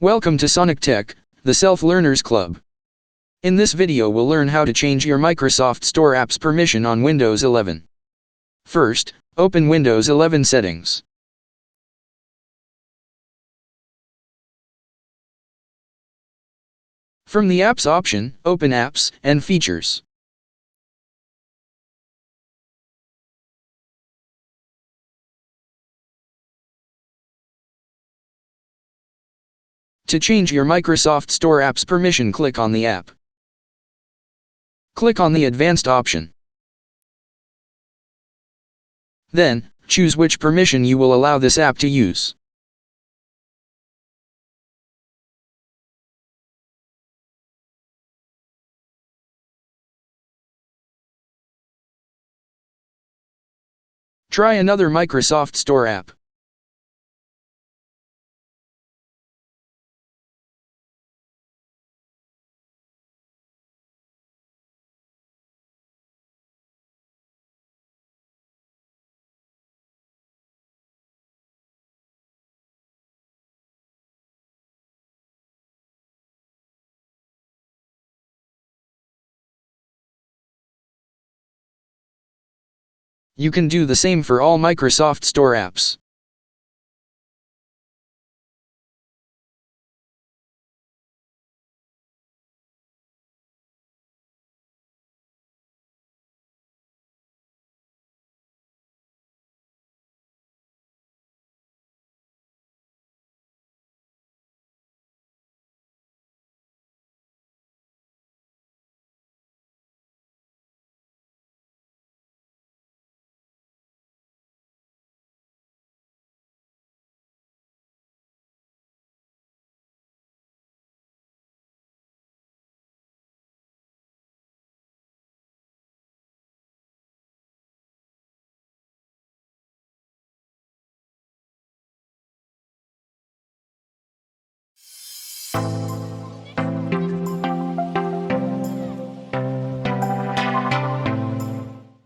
Welcome to Sonic Tech, the Self-Learners Club. In this video we'll learn how to change your Microsoft Store apps permission on Windows 11. First, open Windows 11 settings. From the Apps option, open Apps and Features. To change your Microsoft Store apps permission, click on the app. Click on the Advanced option. Then, choose which permission you will allow this app to use. Try another Microsoft Store app. You can do the same for all Microsoft Store apps.